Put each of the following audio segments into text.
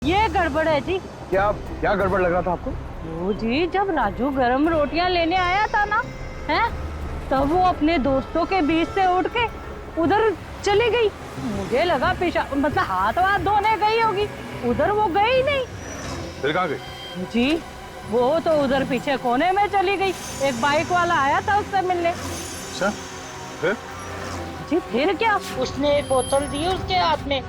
ये गड़बड़ है जी। क्या क्या गड़बड़ लग रहा था आपको? वो जी, जब राजू गरम रोटियां लेने आया था ना, हैं, तब वो अपने दोस्तों के बीच से उठ के उधर चली गई। मुझे लगा पेशाब मतलब हाथ वाथ धोने गई होगी, उधर वो गई ही नहीं। फिर कहाँ गई? जी वो तो उधर पीछे कोने में चली गई। एक बाइक वाला आया था उससे मिलने। अच्छा, फिर? जी फिर क्या, उसने एक बोतल दी उसके हाथ में।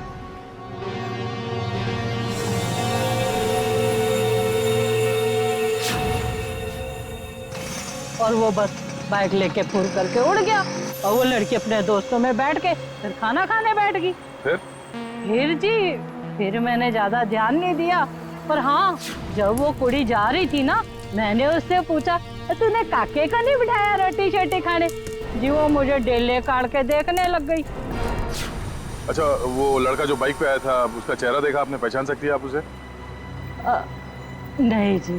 और वो बस बाइक लेके फुर करके उड़ गया। और वो लड़की अपने दोस्तों में बैठ के फिर खाना खाने बैठ गई। फिर जी, फिर मैंने ज्यादा ध्यान नहीं दिया। पर हाँ, जब वो कुड़ी जा रही थी ना, मैंने उससे पूछा, तूने काके का नहीं बिठाया रोटी शोटी खाने? जी वो मुझे डेले काट के देखने लग गई। अच्छा, वो लड़का जो बाइक पे आया था, उसका चेहरा देखा आपने? पहचान सकती है आप उसे? नहीं जी,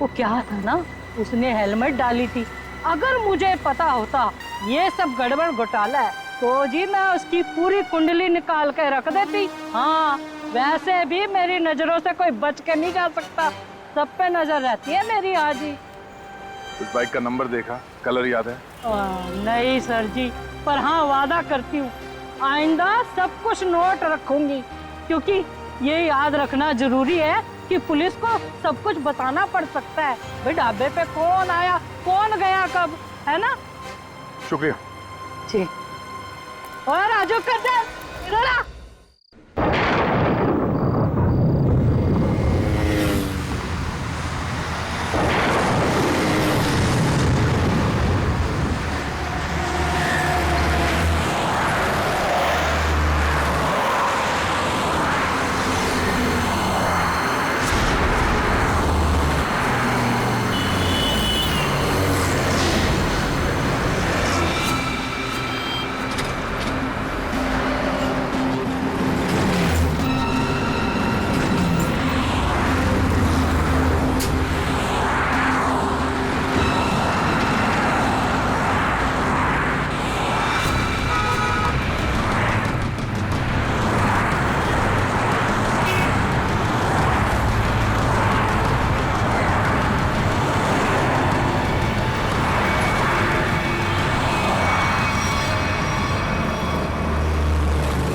वो क्या था ना, उसने हेलमेट डाली थी। अगर मुझे पता होता ये सब गड़बड़ घोटाला है, तो जी मैं उसकी पूरी कुंडली निकाल के रख देती। हाँ, वैसे भी मेरी नजरों से कोई बच के नहीं जा सकता, सब पे नजर रहती है मेरी। हाँ जी। उस बाइक का नंबर देखा, कलर याद है? नहीं सर जी, पर हाँ वादा करती हूँ आइंदा सब कुछ नोट रखूंगी, क्योंकि ये याद रखना जरूरी है कि पुलिस को सब कुछ बताना पड़ सकता है। भाई ढाबे पे कौन आया, कौन गया, कब, है ना? शुक्रिया जी। और राजू कर इधर आ।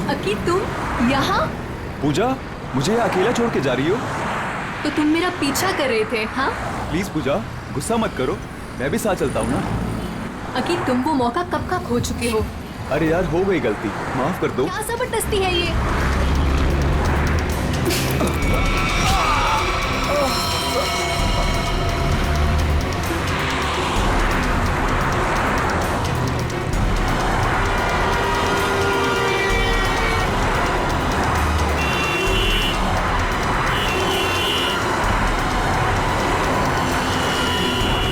अकी तुम यहाँ? पूजा, मुझे अकेला छोड़ के जा रही हो? तो तुम मेरा पीछा कर रहे थे? हाँ प्लीज पूजा, गुस्सा मत करो, मैं भी साथ चलता हूँ ना। अकी तुम वो मौका कब का खो चुके हो। अरे यार, हो गई गलती, माफ कर दो। क्या जबरदस्ती है ये?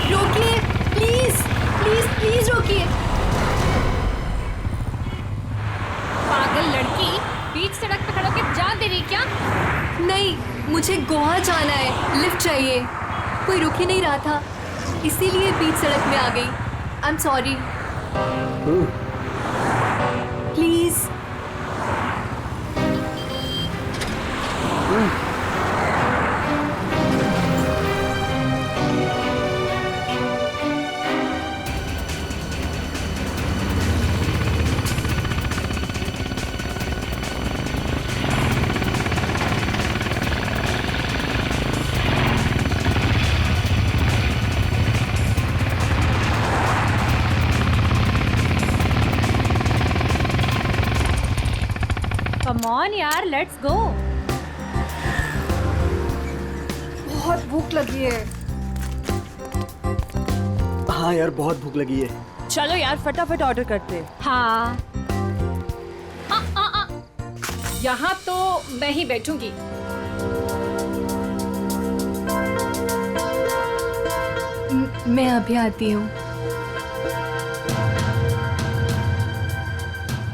रोकिए प्लीज, प्लीज प्लीज रोकिए। पागल लड़की, बीच सड़क पे खड़े होकर जान दे रही क्या? नहीं, मुझे गोवा जाना है, लिफ्ट चाहिए। कोई रुक ही नहीं रहा था, इसीलिए बीच सड़क में आ गई। आई am sorry. Please. Come on यार, लेट्स गो। बहुत भूख लगी है। हाँ यार, बहुत भूख लगी है। चलो यार फटाफट ऑर्डर करते हैं। हाँ। यहाँ तो मैं ही बैठूंगी। मैं अभी आती हूँ।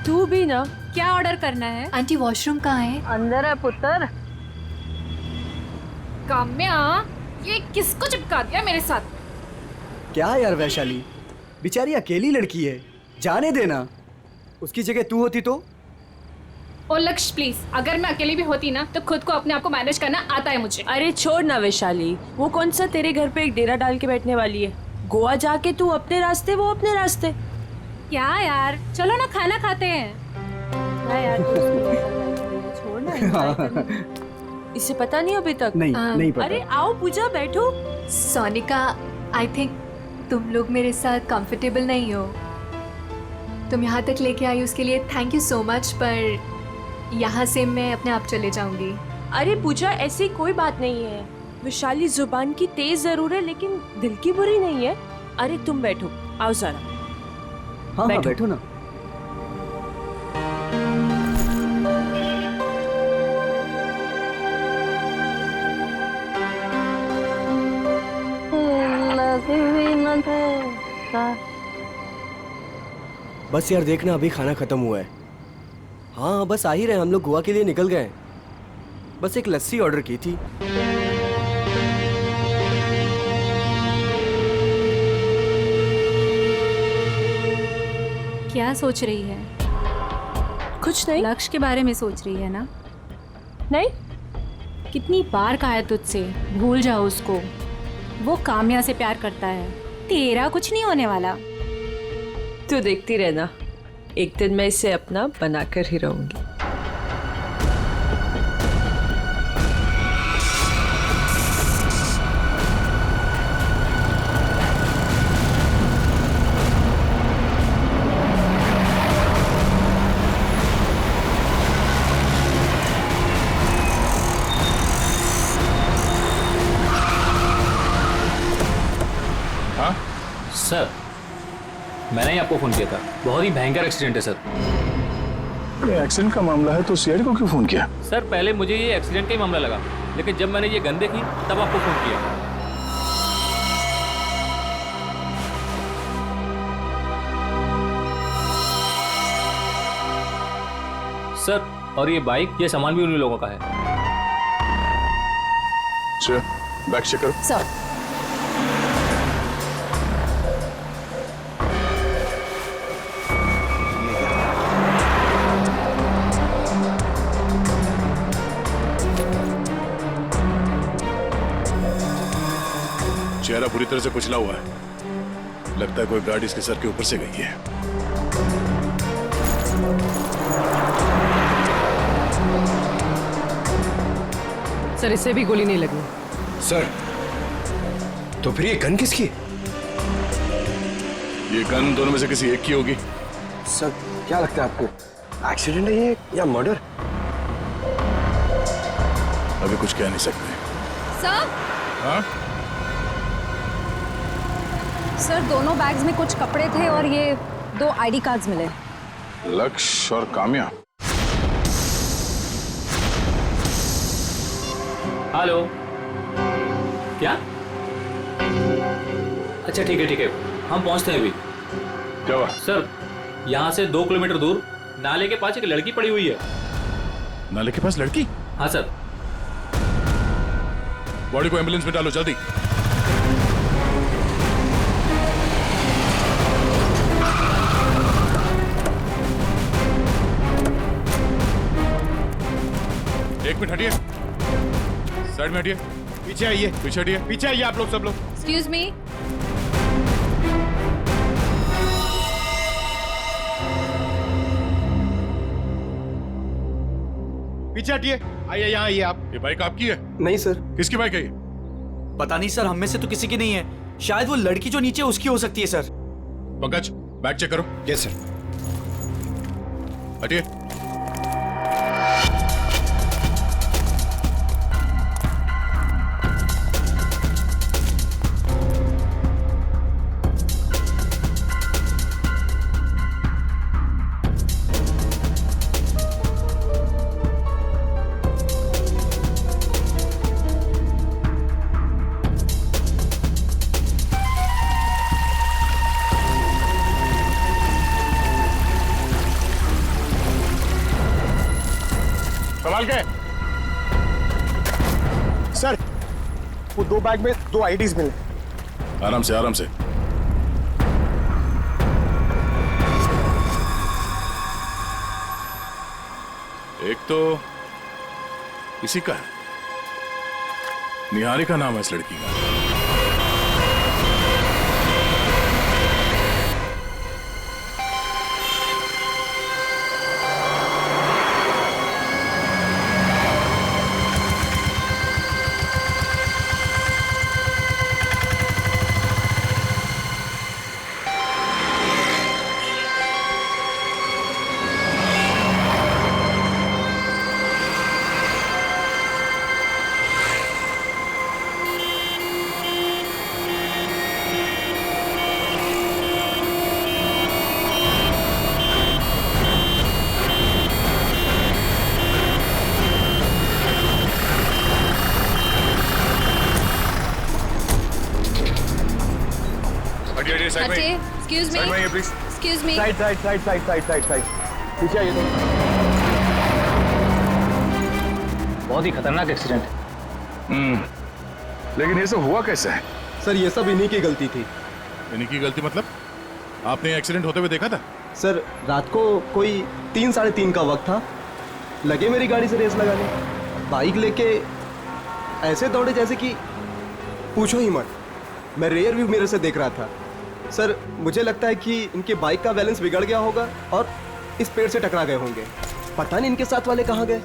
तू भी ना, क्या ऑर्डर करना है? आंटी वॉशरूम कहाँ है? अंदर है पुत्र। काम्या, ये किसको चिपका दिया मेरे साथ? क्या यार वैशाली, बेचारी अकेली लड़की है, जाने देना। उसकी जगह तू होती तो? ओ लक्ष्य प्लीज, अगर मैं अकेली भी होती ना तो खुद को अपने आप को मैनेज करना आता है मुझे। अरे छोड़ ना वैशाली, वो कौन सा तेरे घर पे एक डेरा डाल के बैठने वाली है। गोवा जाके तू अपने रास्ते, वो अपने रास्ते। क्या यार, चलो ना खाना खाते हैं। ना यार छोड़ ना, enjoy करना। इसे पता नहीं अभी तक। नहीं पता। अरे आओ पूजा, बैठो। सोनिका, आई थिंक तुम लोग मेरे साथ कंफर्टेबल नहीं हो। तुम यहाँ तक लेके आई उसके लिए थैंक यू सो मच, पर यहाँ से मैं अपने आप चले जाऊंगी। अरे पूजा, ऐसी कोई बात नहीं है। वैशाली जुबान की तेज जरूर है लेकिन दिल की बुरी नहीं है। अरे तुम बैठो, आओ सारा। हाँ बैठो। बैठो ना। बस यार देखना, अभी खाना खत्म हुआ है। हाँ बस आ ही रहे, हम लोग गोवा के लिए निकल गए। बस एक लस्सी ऑर्डर की थी। क्या सोच रही है? कुछ नहीं। लक्ष्य के बारे में सोच रही है ना? नहीं, कितनी बार कहा है तुझसे, भूल जाओ उसको। वो काम्या से प्यार करता है, तेरा कुछ नहीं होने वाला। तू देखती रहना, एक दिन मैं इसे अपना बनाकर ही रहूंगी। हाँ सर, मैंने ही आपको फ़ोन किया था। बहुत ही भयंकर एक्सीडेंट है सर। ये एक्सीडेंट का मामला है तो सीआईडी को क्यों फोन किया? सर पहले मुझे ये एक्सीडेंट का ही मामला लगा, लेकिन जब मैंने ये गन देखी तब आपको फ़ोन किया। सर, और ये बाइक, ये सामान भी उन्हीं लोगों का है। अच्छा, बैग चेक करो। सर, चेहरा पूरी तरह से कुचला हुआ है। लगता है कोई गाड़ी इसके सर के ऊपर से गई है। सर इससे भी गोली नहीं लगी। सर, तो फिर ये गन किसकी है? ये गन दोनों में से किसी एक की होगी। सर क्या लगता है आपको, एक्सीडेंट है ये या मर्डर? अभी कुछ कह नहीं सकते। सर, हाँ? सर दोनों बैग्स में कुछ कपड़े थे और ये 2 आईडी कार्ड्स मिले। लक्ष्य और काम्या। हेलो, क्या? अच्छा ठीक है, हम पहुंचते हैं अभी। क्या हुआ? सर, यहाँ से 2 किलोमीटर दूर नाले के पास एक लड़की पड़ी हुई है। नाले के पास लड़की? हाँ सर। बॉडी को एम्बुलेंस में डालो जल्दी। एक मिनट हटिए, साइड में हटिए। पीछे आइए, पीछे हटिए, पीछे आइए आप लोग, सब लोग। Excuse me. पीछे हटिए, आइए यहाँ आइए आप। ये बाइक आपकी है? नहीं सर। किसकी बाइक है ये? पता नहीं सर, हम में से तो किसी की नहीं है। शायद वो लड़की जो नीचे उसकी हो सकती है सर। पंकज, बैग चेक करो। Yes sir. हटिए। संभाल के। सर, वो 2 बैग में 2 आईडीज मिले। आराम से, आराम से। एक तो इसी का है, निहारिका नाम है इस लड़की का। Excuse me. साइड में आइए please. Excuse me. Side side side side side side side पीछे आइए तो। बहुत ही खतरनाक एक्सीडेंट है। लेकिन ये सब हुआ कैसे है? सर ये सब इन्हीं की गलती थी। इन्हीं की गलती मतलब? आपने एक्सीडेंट होते हुए देखा था? सर रात को कोई 3 साढ़े 3 का वक्त था, लगे मेरी गाड़ी से रेस लगाने, बाइक लेके ऐसे दौड़े जैसे कि पूछो ही मत। मैं रेयर व्यू मिरर से देख रहा था। सर मुझे लगता है कि इनके बाइक का बैलेंस बिगड़ गया होगा और इस पेड़ से टकरा गए होंगे। पता नहीं इनके साथ वाले कहाँ गए।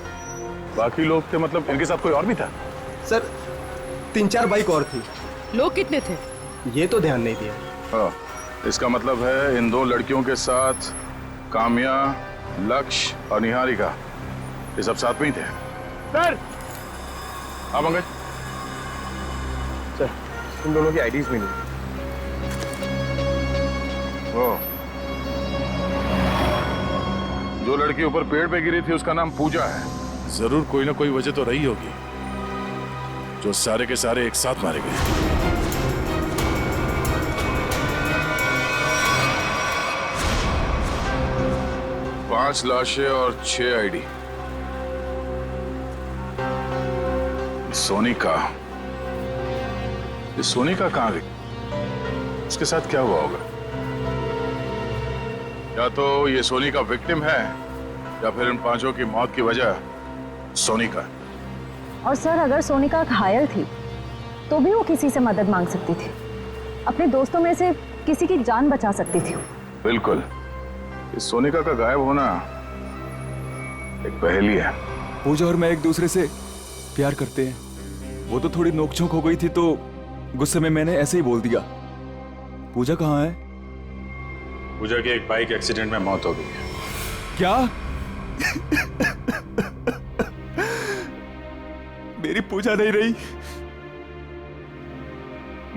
बाकी लोग थे मतलब इनके साथ कोई और भी था? सर 3-4 बाइक और थी। लोग कितने थे? ये तो ध्यान नहीं दिया। हाँ, इसका मतलब है इन 2 लड़कियों के साथ काम्या, लक्ष्य और निहारिका, ये सब साथ में ही थे। सर! हाँ पंकज? सर इन दोनों की आईडीज भी नहीं। जो लड़की ऊपर पेड़ पे गिरी थी उसका नाम पूजा है। जरूर कोई ना कोई वजह तो रही होगी जो सारे के सारे एक साथ मारे गए। 5 लाशें और 6 आईडी। सोनिका, ये सोनिका कहाँ गई? इसके साथ क्या हुआ होगा? या तो ये सोनिका विक्टिम है या फिर इन 5 की मौत की वजह सोनिका। और सर अगर सोनिका घायल थी तो भी वो किसी से मदद मांग सकती थी, अपने दोस्तों में से किसी की जान बचा सकती थी। बिल्कुल, इस सोनिका का गायब होना एक पहेली है। पूजा और मैं एक दूसरे से प्यार करते हैं। वो तो थोड़ी नोकझोंक हो गई थी तो गुस्से में मैंने ऐसे ही बोल दिया। पूजा कहाँ है? पूजा की एक बाइक एक्सीडेंट में मौत हो गई है। क्या? मेरी पूजा नहीं रही।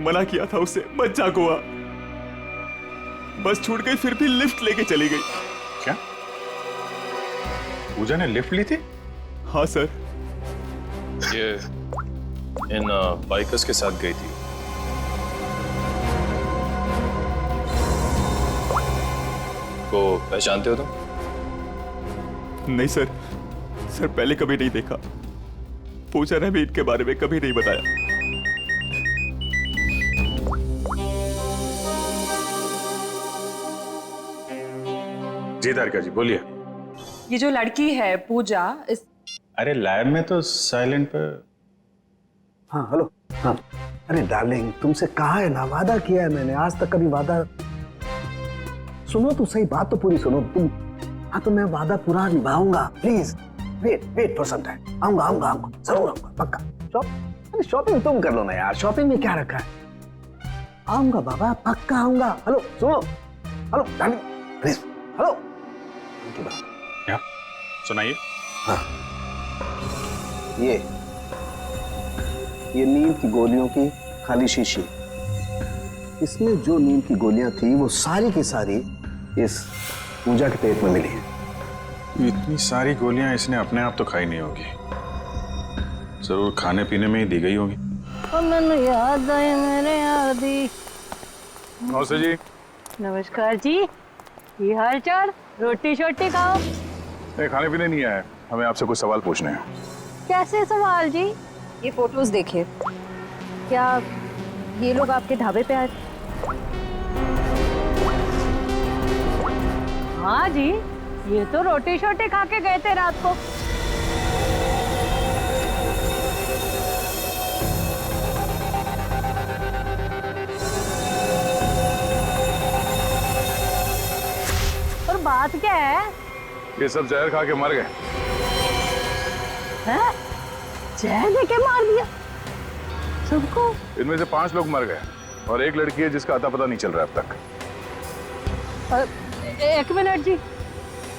मना किया था उसे, बच्चा हुआ, बस छूट गई, फिर भी लिफ्ट लेके चली गई। क्या पूजा ने लिफ्ट ली थी? हाँ सर। ये इन बाइकर्स के साथ गई थी। को पहचानते हो तुम? नहीं सर, सर पहले कभी नहीं देखा। पूजा ने भी इनके बारे में कभी नहीं बताया। जी तारिका जी बोलिए। ये जो लड़की है पूजा, इस अरे लैब में तो साइलेंट पर। हाँ हेलो। हाँ अरे डार्लिंग, तुमसे कहा है ना, वादा किया है मैंने, आज तक कभी वादा। सुनो तो सही, बात तो पूरी सुनो तुम। हाँ तो मैं वादा पूरा निभाऊंगा, please wait for some time. आऊंगा आऊंगा आऊंगा, जरूर आऊंगा, पक्का। शॉपिंग तुम कर लो ना यार, शॉपिंग में क्या रखा है। आऊंगा बाबा, पक्का आऊंगा। हेलो सुनो, हेलो डार्लिंग प्लीज, हेलो। क्या सुनाइए। हाँ ये नींद की गोलियों की खाली शीशी, इसमें जो नींद की गोलियां थी वो सारी की सारी इस पूजा के पेट में मिली है। इतनी सारी गोलियां इसने अपने आप तो खाई नहीं होगी, जरूर खाने पीने में ही दी गई होगी। याद आए मेरे आदि। नमस्ते जी। नमस्कार जी, ये हाल चाल? रोटी शोटी खाओ। नहीं, खाने पीने नहीं आए, हमें आपसे कुछ सवाल पूछने हैं। कैसे सवाल जी? ये फोटोज देखिए, क्या ये लोग आपके ढाबे पे आए? हाँ जी, ये तो रोटी शोटी खा के गए थे रात को। क्या है? ये सब जहर खा के मर गए। हैं? जहर देके मार दिया सबको? इनमें से 5 लोग मर गए और एक लड़की है जिसका अता पता नहीं चल रहा है अब तक। एक मिनट जी,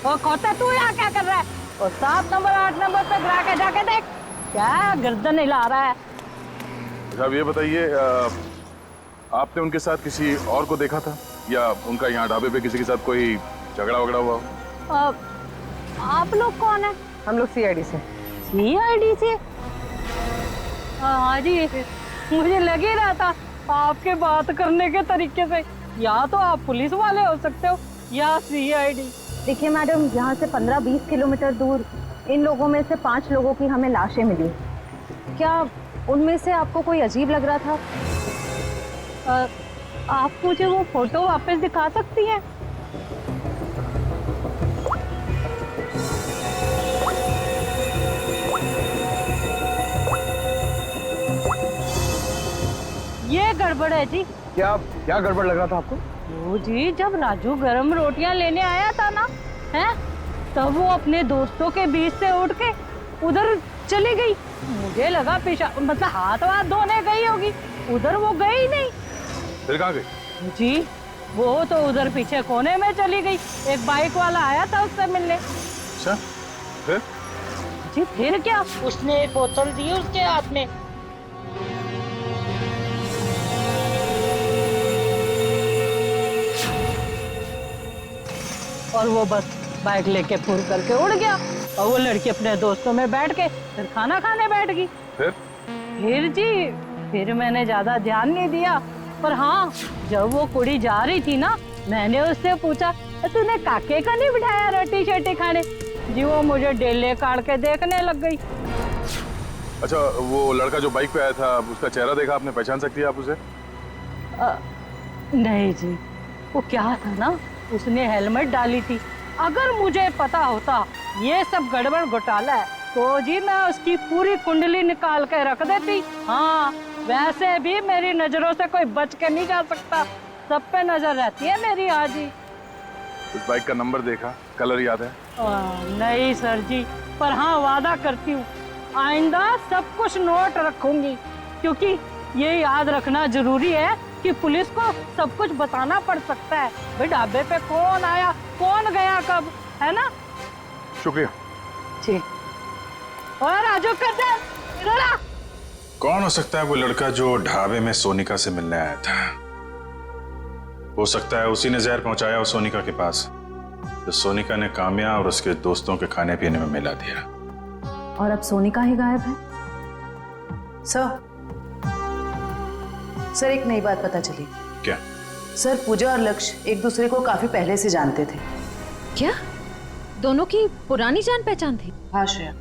और खोता तू यहाँ क्या कर रहा है? और 7 नंबर 8 नंबर पे गिरा के जाके देख, क्या गर्दन हिला रहा है। साहब ये बताइए, आपने उनके साथ किसी और को देखा था या उनका यहाँ ढाबे पे किसी के साथ कोई झगड़ा वगड़ा हुआ हो? आप लोग कौन है? हम लोग सीआईडी से। सीआईडी से? हाँ जी, मुझे लग ही रहा था आपके बात करने के तरीके से या तो आप पुलिस वाले हो सकते हो या सीआईडी। देखिए मैडम, यहाँ से 15-20 किलोमीटर दूर इन लोगों में से 5 लोगों की हमें लाशें मिली। क्या उनमें से आपको कोई अजीब लग रहा था? आप मुझे वो फोटो वापस दिखा सकती हैं? ये गड़बड़ है जी। क्या क्या गड़बड़ लग रहा था आपको? वो जी, जब राजू गरम रोटियां लेने आया था ना, हैं, तब वो अपने दोस्तों के बीच से उठ के उधर चली गई। मुझे लगा मतलब हाथ धोने गई होगी, उधर वो गई नहीं। फिर कहाँ गई? जी, वो तो उधर पीछे कोने में चली गई। एक बाइक वाला आया था उससे मिलने। अच्छा, फिर? जी फिर क्या, उसने एक बोतल दी उसके हाथ में। और वो बस बाइक लेके फुर करके उड़ गया और वो लड़की अपने दोस्तों में बैठ के फिर खाना खाने बैठ गई। फिर जी, फिर मैंने ज्यादा ध्यान नहीं दिया, पर हाँ, जब वो कुड़ी जा रही थी ना, मैंने उससे पूछा, तूने काके का नहीं बिठाया रोटी शोटी खाने? जी वो मुझे डेले काट के देखने लग गई। अच्छा, वो लड़का जो बाइक पे आया था, उसका चेहरा देखा आपने? पहचान सकती है आप उसे? नहीं जी, वो क्या था ना, उसने हेलमेट डाली थी। अगर मुझे पता होता ये सब गड़बड़ घोटाला है तो जी मैं उसकी पूरी कुंडली निकाल के रख देती। हाँ, वैसे भी मेरी नजरों से कोई बच के नहीं जा सकता, सब पे नजर रहती है मेरी। आज ही उस बाइक का नंबर देखा, कलर याद है? नहीं सर जी, पर हाँ वादा करती हूँ आइंदा सब कुछ नोट रखूंगी, क्योंकि ये याद रखना जरूरी है कि पुलिस को सब कुछ बताना पड़ सकता है। भाई ढाबे पे कौन आया, कौन गया, कब, है ना? शुक्रिया जी। और राजू कर कौन हो सकता है वो लड़का जो ढाबे में सोनिका से मिलने आया था? हो सकता है उसी ने जहर पहुंचाया हो सोनिका के पास, तो सोनिका ने काम्या और उसके दोस्तों के खाने पीने में मिला दिया। और अब सोनिका ही गायब है। सर एक नई बात पता चली। क्या? सर पूजा और लक्ष्य एक दूसरे को काफी पहले से जानते थे। क्या दोनों की पुरानी जान पहचान थी? हाँ श्रेया।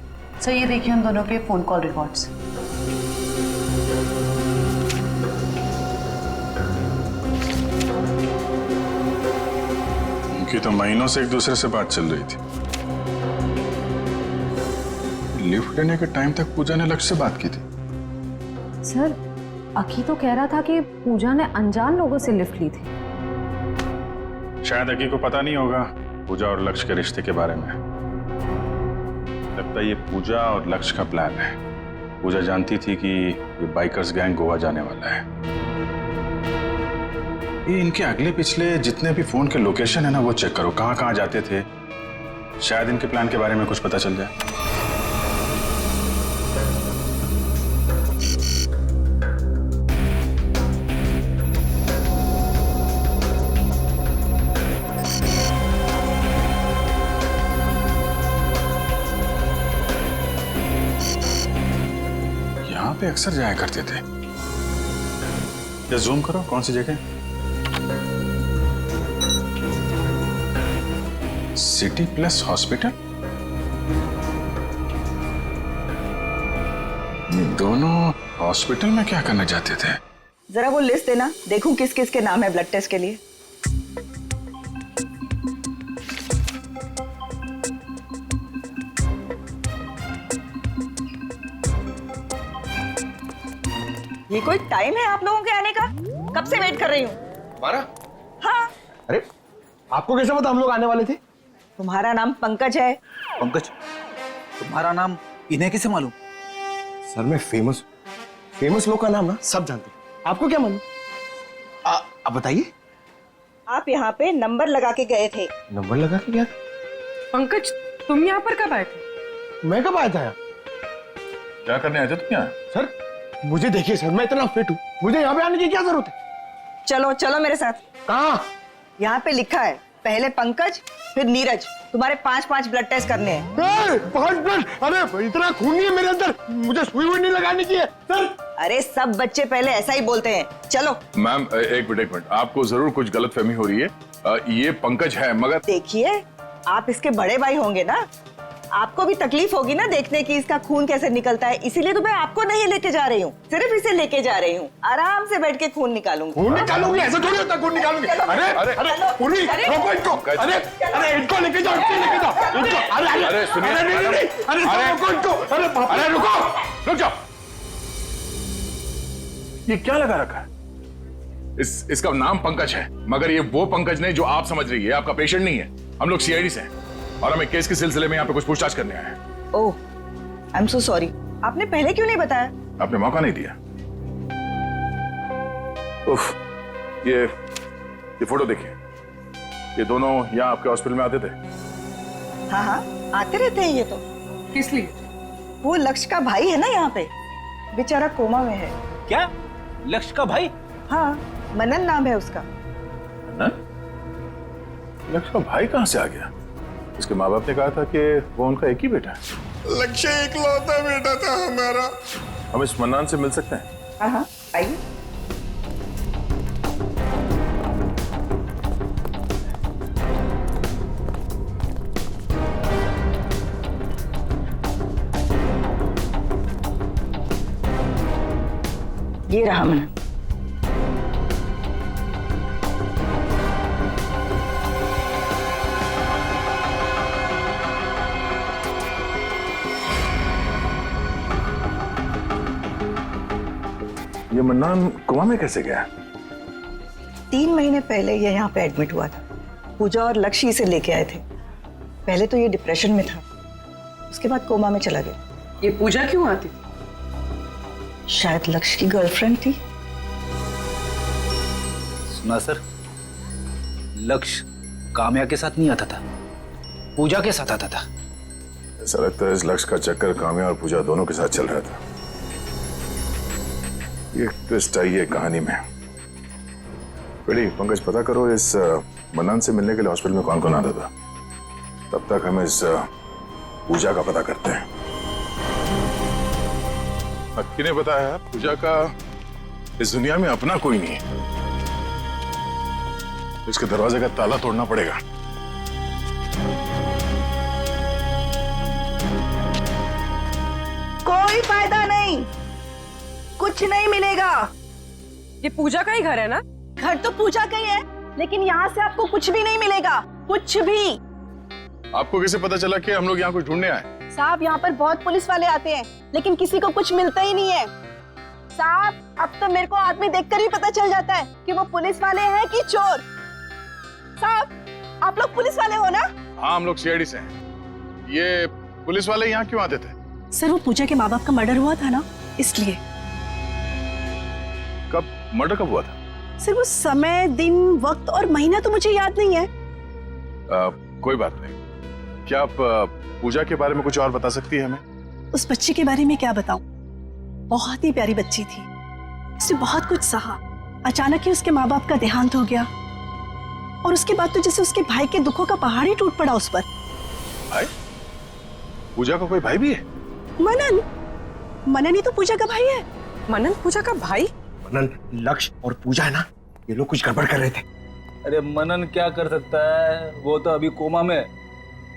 सर ये देखिए उन दोनों के फोन कॉल रिकॉर्ड्स। उनकी तो महीनों से एक दूसरे से बात चल रही थी। लिफ्ट लेने के टाइम तक पूजा ने लक्ष्य से बात की थी। सर अकी तो कह रहा था कि पूजा ने अनजान लोगों से लिफ्ट ली थी। शायद अकी को पता नहीं होगा पूजा और लक्ष्य के रिश्ते के बारे में। लगता है ये पूजा और लक्ष्य का प्लान है। पूजा जानती थी कि ये बाइकर्स गैंग गोवा जाने वाला है। ये इनके अगले पिछले जितने भी फोन के लोकेशन है ना, वो चेक करो, कहाँ कहाँ जाते थे। शायद इनके प्लान के बारे में कुछ पता चल जाए। पे अक्सर जाया करते थे। या जूम करो, कौन सी जगह? City plus hospital. दोनों हॉस्पिटल में क्या करना चाहते थे? जरा वो लिस्ट देना, देखूं किस किस के नाम है ब्लड टेस्ट के लिए। ये कोई टाइम है आप लोगों के आने का? कब से वेट कर रही हूँ। 12? हाँ। अरे आपको कैसे पता हम लोग आने वाले थे? तुम्हारा नाम पंकज है? पंकज, तुम्हारा नाम इन्हें कैसे मालूम? सर मैं फेमस लोग का नाम ना सब जानते हैं, आपको क्या मालूम? आप बताइए। आप यहाँ पे नंबर लगा के गए थे। नंबर लगा के गया? पंकज, तुम यहाँ पर कब आए थे? मैं कब आया था यहाँ? क्या करने आए थे तुम यहाँ? सर मुझे देखिए सर, मैं इतना फिट हूँ, मुझे यहाँ पे आने की क्या जरूरत है? चलो चलो मेरे साथ। कहाँ? यहाँ पे लिखा है पहले पंकज फिर नीरज। तुम्हारे 5-5 ब्लड टेस्ट करने हैं। 5 ब्लड? अरे इतना खून नहीं है मेरे अंदर, मुझे सुई नहीं लगाने की है सर। अरे सब बच्चे पहले ऐसा ही बोलते हैं। चलो। मैम एक मिनट, आपको जरूर कुछ गलतफहमी हो रही है। ये पंकज है, मगर देखिए आप इसके बड़े भाई होंगे ना, आपको भी तकलीफ होगी ना देखने की इसका खून कैसे निकलता है, इसीलिए तो मैं आपको नहीं लेके जा रही हूँ, सिर्फ इसे लेके जा रही हूँ। आराम से बैठ के खून निकालूंगी। खून निकालूंगी? ऐसा थोड़ी होता खून निकालूंगी। अरे पूरी रोको इनको। अरे इनको लेके जाओ, इनको लेके जाओ इनको। अरे सुनिए, अरे रोको इनको। अरे रुक जाओ। ये क्या लगा रखा है? इसका नाम पंकज है, मगर ये वो पंकज नहीं जो आप समझ रही है। आपका पेशेंट नहीं है। हम लोग सीआईडी से हैं और हमें केस के सिलसिले में यहाँ पे कुछ पूछताछ करने आए हैं। ओह, आई एम सो सॉरी। आपने पहले क्यों नहीं बताया? आपने मौका नहीं दिया। उफ, ये फोटो देखिए, ये दोनों यहाँ आपके हॉस्पिटल में आते थे। हाँ हाँ आते रहते हैं ये तो। किस लिए? वो लक्ष्य का भाई है ना यहाँ पे, बेचारा कोमा में है। क्या? लक्ष्य का भाई? हाँ, मनन नाम है उसका। लक्ष्य का भाई कहाँ से आ गया? उसके माँ बाप ने कहा था कि वो उनका एक ही बेटा है। लक्ष्य इकलौता बेटा था हमारा। हम इस मन्नान से मिल सकते हैं? हाँ हाँ आइए। ये रहा मनन। ये मन्नान कोमा में कैसे गया? 3 महीने पहले ये यहाँ पे एडमिट हुआ था। पूजा और लक्ष्य इसे लेके आए थे। पहले तो ये डिप्रेशन में था, उसके बाद कोमा में चला गया। ये पूजा क्यों आती? शायद लक्ष्य की गर्लफ्रेंड थी। सुना सर, लक्ष्य काम्या के साथ नहीं आता था, पूजा के साथ आता था। ऐसा लगता है इस लक्ष्य का चक्कर काम्या और पूजा दोनों के साथ चल रहा था। ये ट्विस्ट आई है कहानी में। बड़ी पंकज, पता करो इस मन्नान से मिलने के लिए हॉस्पिटल में कौन कौन आता था। तब तक हम इस पूजा का पता करते हैं। अक्की ने बताया पूजा का इस दुनिया में अपना कोई नहीं है। इसके दरवाजे का ताला तोड़ना पड़ेगा। कोई फायदा नहीं, कुछ नहीं मिलेगा। ये पूजा का ही घर है ना? घर तो पूजा का ही है, लेकिन यहाँ से आपको कुछ भी नहीं मिलेगा, कुछ भी। आपको कैसे पता चला कि हम लोग यहाँ कुछ ढूंढने आए? साहब यहाँ पर बहुत पुलिस वाले आते हैं, लेकिन किसी को कुछ मिलता ही नहीं है। साहब अब तो मेरे को आदमी देखकर ही पता चल जाता है कि वो पुलिस वाले हैं कि चोर। साहब आप लोग पुलिस वाले हो ना? हाँ, हम लोग सीआईडी से हैं। ये पुलिस वाले यहाँ क्यों आते थे? सर वो पूजा के माँ बाप का मर्डर हुआ था ना, इसलिए। कब मर्डर कब हुआ था? सर वो समय, दिन, वक्त और महीना तो मुझे याद नहीं है। कोई बात नहीं। क्या आप पूजा के बारे में कुछ और बता सकती है हमें? उस बच्ची के बारे में क्या बताऊं? बहुत ही प्यारी बच्ची थी, उसने बहुत कुछ सहा। अचानक ही उसके माँ बाप का देहांत हो गया और उसके बाद तो जैसे उसके भाई के दुखों का पहाड़ ही टूट पड़ा उस पर। भाई? पूजा का कोई भाई भी है? मनन ही तो पूजा का भाई है। मनन पूजा का भाई? मनन, लक्ष्य और पूजा है ना, ये लोग कुछ गड़बड़ कर रहे थे। अरे मनन क्या कर सकता है, वो तो अभी कोमा में।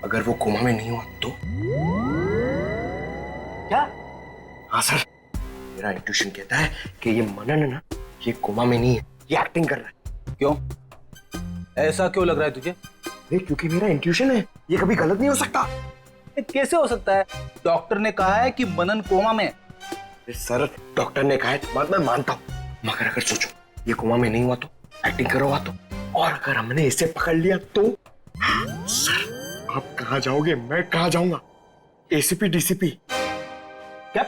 अगर वो कोमा में नहीं हुआ तो? क्या? हाँ सर, मेरा इंट्यूशन कहता है कि ये मनन है ना, ये कोमा में नहीं है, ये एक्टिंग कर रहा है। क्यों? ऐसा क्यों लग रहा है तुझे? नहीं, क्योंकि मेरा इंट्यूशन है, ये कभी गलत नहीं हो सकता। कैसे हो सकता है? डॉक्टर ने कहा है कि मनन कोमा में। सर डॉक्टर ने कहा है, बात मैं मानता हूँ, मगर अगर सोचो ये कोमा में नहीं हुआ तो, एक्टिंग करो हुआ तो, और अगर हमने इसे पकड़ लिया तो? सर आप कहाँ जाओगे, मैं कहाँ जाऊंगा? एसीपी डीसीपी क्या?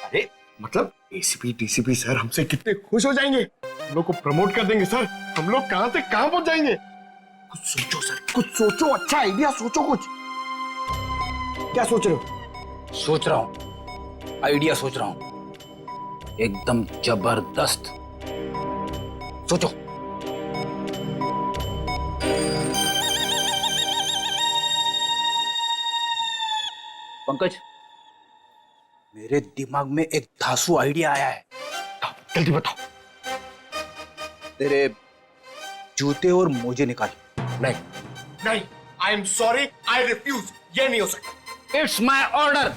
अरे मतलब एसीपी डीसीपी सर हमसे कितने खुश हो जाएंगे, हम लोग को प्रमोट कर देंगे सर। हम लोग कहाँ से कहाँ पहुंच जाएंगे। कुछ सोचो सर, कुछ सोचो, अच्छा आइडिया सोचो कुछ। क्या सोच रहे हो? सोच रहा हूं, आइडिया सोच रहा हूं, एकदम जबरदस्त। सोचो। पंकज, मेरे दिमाग में एक धांसू आइडिया आया है। जल्दी बताओ। तेरे जूते और मोजे निकाल। नहीं नहीं, I am sorry, I refuse, ये नहीं हो सकता। इट्स माई ऑर्डर,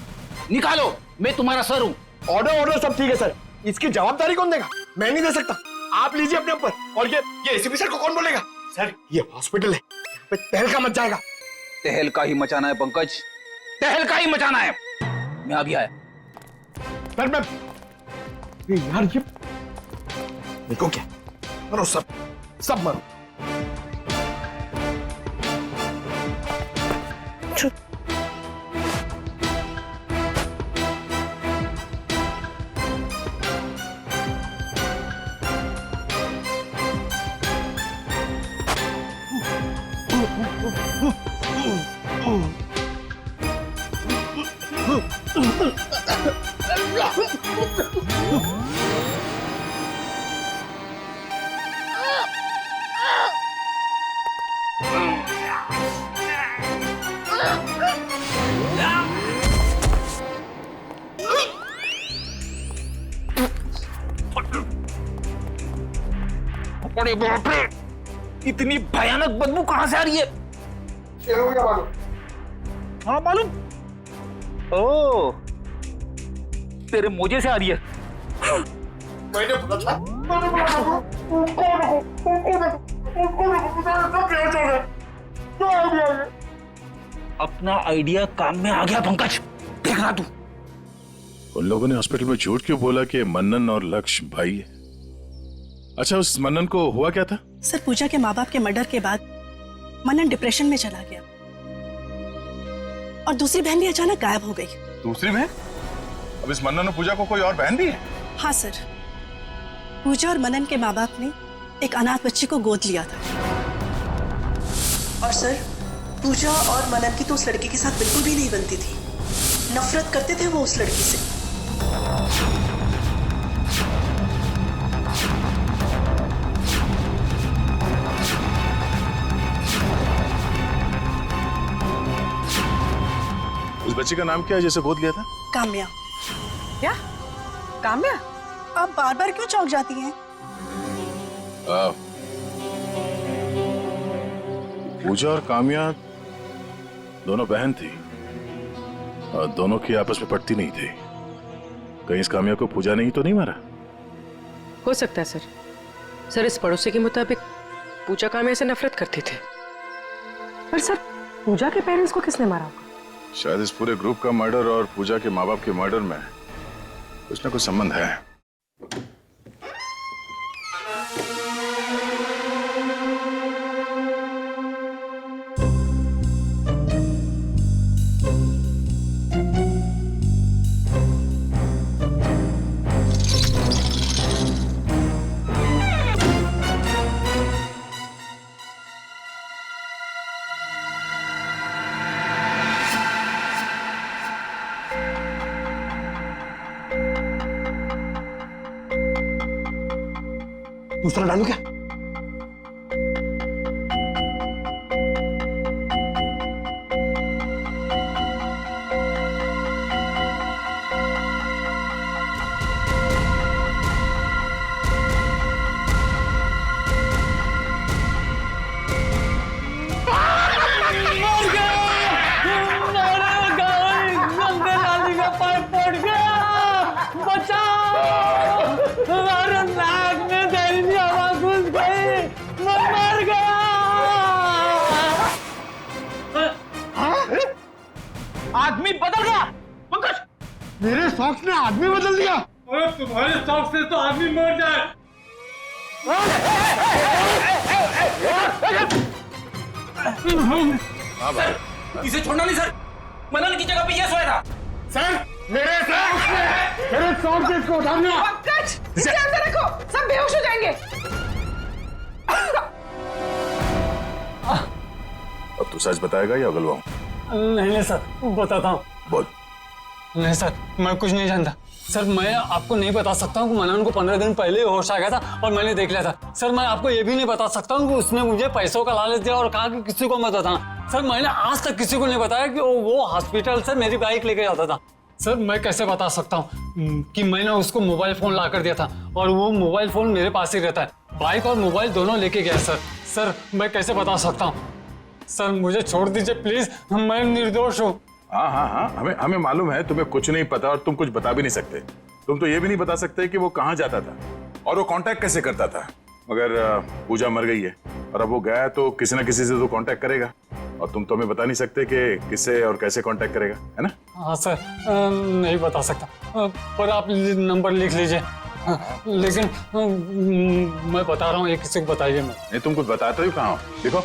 निकालो, मैं तुम्हारा सर हूं। ऑर्डर सब ठीक है सर, इसकी जवाबदारी कौन देगा? मैं नहीं दे सकता, आप लीजिए अपने ऊपर। और ये एसीपी सर को कौन बोलेगा? सर ये हॉस्पिटल है, यहाँ पे तहलका मच जाएगा। तहलका ही मचाना है पंकज, तहलका ही मचाना है। मैं अभी आया। सर मैं यार ये देखो क्या, मरो सब मरो। अरे बाप रे, इतनी भयानक बदबू कहां से आ रही है? हाँ मालूम। ओ, तेरे मोजे से आ रही है। मैंने बोला था। अपना आइडिया काम में आ गया पंकज, देखना तू। उन लोगों ने हॉस्पिटल में झूठ क्यों बोला कि मनन और लक्ष्य भाई है? अच्छा, उस मनन को हुआ क्या था? सर पूजा के माँ बाप के मर्डर के बाद मनन डिप्रेशन में चला गया और दूसरी बहन भी अचानक गायब हो गई। दूसरी बहन? अब इस मनन और पूजा को कोई और बहन भी है? हाँ सर, पूजा और मनन के माँ बाप ने एक अनाथ बच्ची को गोद लिया था। और सर पूजा और मनन की तो उस लड़की के साथ बिल्कुल भी नहीं बनती थी, नफरत करते थे वो उस लड़की से। उस बच्ची का नाम क्या है जिसे गोद लिया था? काम्या। क्या? काम्या? आप बार बार क्यों चौंक जाती हैं? पूजा और काम्या दोनों बहन थी और दोनों की आपस में पटती नहीं थी। कहीं इस काम्या को पूजा ने ही तो नहीं मारा? हो सकता है सर। सर इस पड़ोसी के मुताबिक पूजा काम्या से नफरत करती थी। पर सर पूजा के पेरेंट्स को किसने मारा होगा? शायद इस पूरे ग्रुप का मर्डर और पूजा के माँ बाप के मर्डर में कुछ ना कुछ संबंध है। दूसरा डालू क्या? आदमी बदल गया पंकज। मेरे सॉक्स ने आदमी बदल दिया? अरे तुम्हारे सॉक्स से तो आदमी मर जाए। हाँ भाई, इसे छोड़ना नहीं सर, मनन की जगह पे ये सोया था। सर मेरे सॉक्स इसको उठाना। पंकज, इसे अंदर रखो, सब बेहोश हो जाएंगे। अब तू सच बताएगा या उगलवाऊं? नहीं सर, बताता हूँ। बोल। नहीं सर, मैं कुछ नहीं जानता सर। मैं आपको नहीं बता सकता हूँ कि मनन को 15 दिन पहले ही होश आ गया था और मैंने देख लिया था। सर मैं आपको ये भी नहीं बता सकता हूँ कि उसने मुझे पैसों का लालच दिया और कहा कि किसी को मत बताना। सर मैंने आज तक किसी को नहीं बताया कि वो हॉस्पिटल से मेरी बाइक लेके जाता था। सर मैं कैसे बता सकता हूँ कि मैंने उसको मोबाइल फोन ला कर दिया था और वो मोबाइल फोन मेरे पास ही रहता है। बाइक और मोबाइल दोनों लेके गया सर। सर मैं कैसे बता सकता हूँ? सर मुझे छोड़ दीजिए प्लीज, मैं निर्दोष हूँ। हाँ, हमें मालूम है तुम्हें कुछ नहीं पता और तुम कुछ बता भी नहीं सकते। तुम तो ये भी नहीं बता सकते कि वो कहाँ जाता था और वो कांटेक्ट कैसे करता था। मगर पूजा मर गई है और अब वो गया तो किसी ना किसी से तो कांटेक्ट करेगा और तुम तो हमें बता नहीं सकते कि किससे और कैसे कांटेक्ट करेगा, है ना? हाँ सर, नहीं बता सकता, पर आप नंबर लिख लीजिए। लेकिन मैं बता रहा हूँ, ये किसी को बताइए मत। नहीं, तुम कुछ बताते हो कहाँ हो? देखो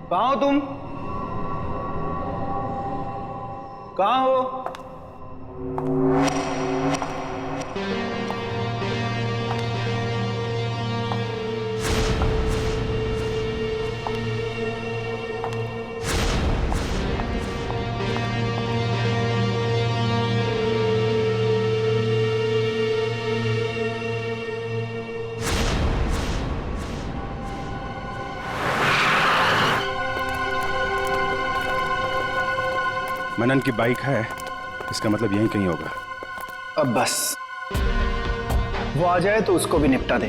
कहाँ हो तुम? कहाँ हो? मनन की बाइक है, इसका मतलब यहीं कहीं होगा। अब बस वो आ जाए तो उसको भी निपटा दे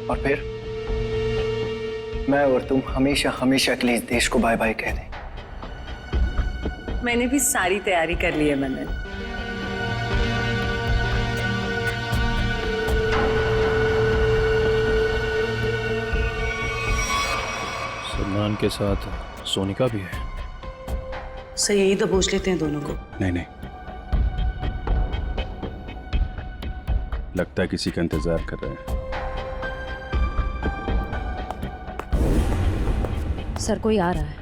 और फिर मैं और तुम हमेशा हमेशा के लिए इस देश को बाय बाय कह दें। मैंने भी सारी तैयारी कर ली है मनन। सलमान के साथ सोनिका भी है। सही, यही तो पूछ लेते हैं दोनों को। नहीं, लगता है किसी का इंतजार कर रहे हैं। सर कोई आ रहा है।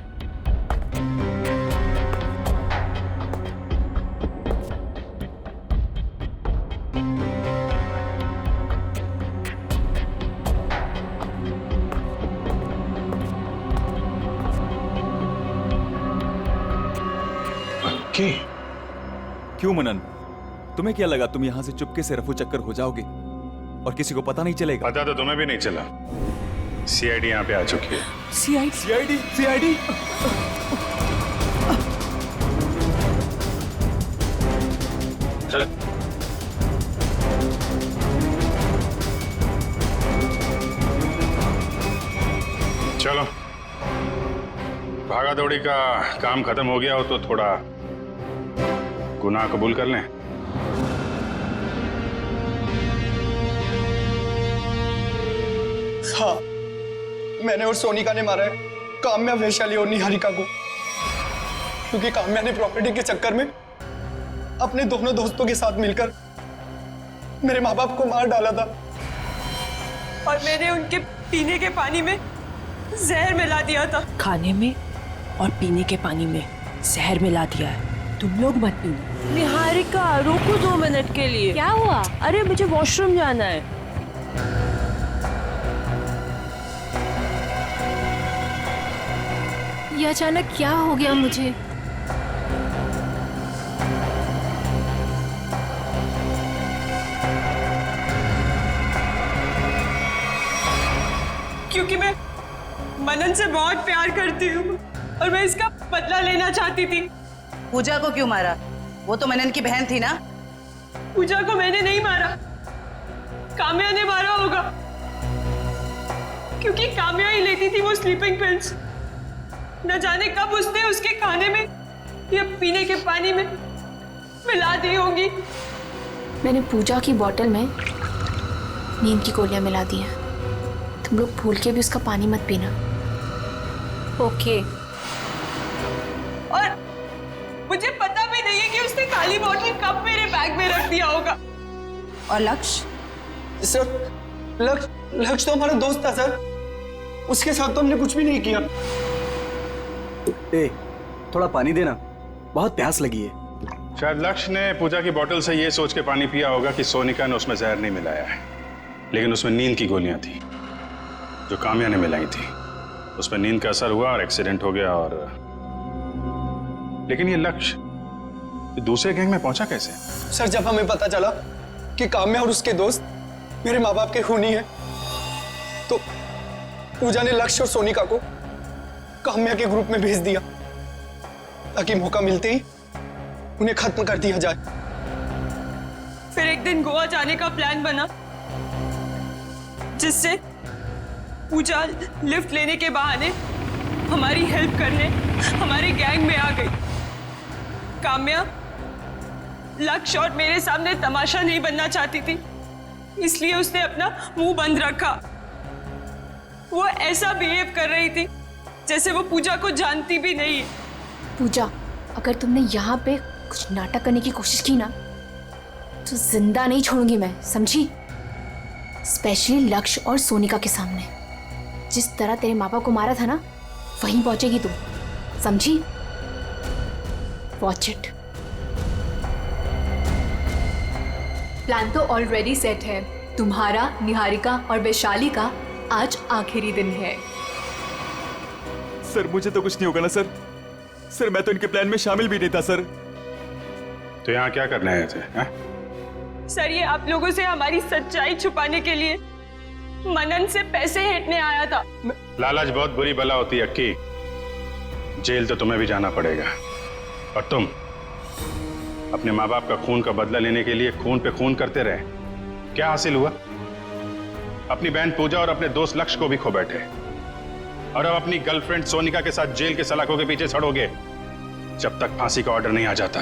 क्यों मनन, तुम्हें क्या लगा तुम यहां से चुपके से रफू चक्कर हो जाओगे और किसी को पता नहीं चलेगा? पता तो तुम्हें भी नहीं चला। सीआईडी यहाँ पे आ चुकी है। सीआईडी चलो, भागा दौड़ी का काम खत्म हो गया हो तो थोड़ा गुनाह कबूल कर लें। हाँ, मैंने और सोनिका ने मारा है काम्या, वैशाली और निहारिका को, क्योंकि काम्या ने प्रॉपर्टी के चक्कर में अपने दोनों दोस्तों के साथ मिलकर मेरे माँ बाप को मार डाला था और मैंने उनके पीने के पानी में जहर मिला दिया था। खाने में और पीने के पानी में जहर मिला दिया है। तुम लोग मत पीना। निहारिका रुको 2 मिनट के लिए। क्या हुआ? अरे मुझे वॉशरूम जाना है। ये अचानक क्या हो गया मुझे? क्योंकि मैं मनन से बहुत प्यार करती हूँ और मैं इसका बदला लेना चाहती थी। पूजा को क्यों मारा? वो तो मनन की बहन थी ना। पूजा को मैंने नहीं मारा, काम्या ने मारा होगा। क्योंकि काम्या ही लेती थी वो स्लीपिंग पिल्स। न जाने कब उसने उसके खाने में या पीने के पानी में मिला दी होगी। मैंने पूजा की बोतल में नींद की गोलियां मिला दी हैं। तुम लोग भूल के भी उसका पानी मत पीना। ओके। और मुझे पता भी नहीं है कि उसने खाली बोतल कब मेरे बैग में रख दिया होगा। और लक्ष्य? सर लक्ष्य तो हमारा दोस्त था सर, उसके साथ तो हमने कुछ भी नहीं किया। ए, थोड़ा पानी देना, बहुत प्यास लगी है। शायद लक्ष्य ने पूजा की बोतल से ये सोच के पानी पिया होगा कि सोनिका ने उसमें जहर नहीं मिलाया है, लेकिन उसमें नींद की गोलियां थी जो काम्या ने मिलाई थी। उसमें नींद का असर हुआ और एक्सीडेंट हो गया। और लेकिन ये लक्ष्य दूसरे गैंग में पहुंचा कैसे? सर जब हमें पता चला कि काम्या और उसके दोस्त मेरे माँ बाप के खूनी हैं, तो पूजा ने लक्ष्य और सोनिका को काम्या के ग्रुप में भेज दिया ताकि मौका मिलते ही उन्हें खत्म कर दिया जाए। फिर एक दिन गोवा जाने का प्लान बना, जिससे पूजा लिफ्ट लेने के बहाने हमारी हेल्प करने हमारे गैंग में आ गई। काम्या लक्ष्य और मेरे सामने तमाशा नहीं बनना चाहती थी, इसलिए उसने अपना मुंह बंद रखा। वो ऐसा बिहेव कर रही थी जैसे वो पूजा को जानती भी नहीं। पूजा, अगर तुमने यहाँ पे कुछ नाटक करने की कोशिश की ना तो जिंदा नहीं छोड़ूंगी मैं, समझी? स्पेशली लक्ष्य और सोनिका के सामने। जिस तरह तेरे माँ बाप को मारा था ना, वहीं पहुंचेगी तू, समझी? Watch it. प्लान तो ऑलरेडी सेट है। तुम्हारा, निहारिका और वैशाली का आज आखिरी दिन है। सर मुझे तो कुछ नहीं होगा ना सर? सर मैं तो इनके प्लान में शामिल भी नहीं था सर। तो यहाँ क्या करने आए थे? सर ये आप लोगों से हमारी सच्चाई छुपाने के लिए मनन से पैसे हेटने आया था। लालच बहुत बुरी बला होती है अक्की। जेल तो तुम्हें भी जाना पड़ेगा। और तुम अपने माँ बाप का खून का बदला लेने के लिए खून पे खून करते रहे। क्या हासिल हुआ? अपनी बहन पूजा और अपने दोस्त लक्ष्य को भी खो बैठे, और अब अपनी गर्लफ्रेंड सोनिका के साथ जेल के सलाखों के पीछे सड़ोगे जब तक फांसी का ऑर्डर नहीं आ जाता।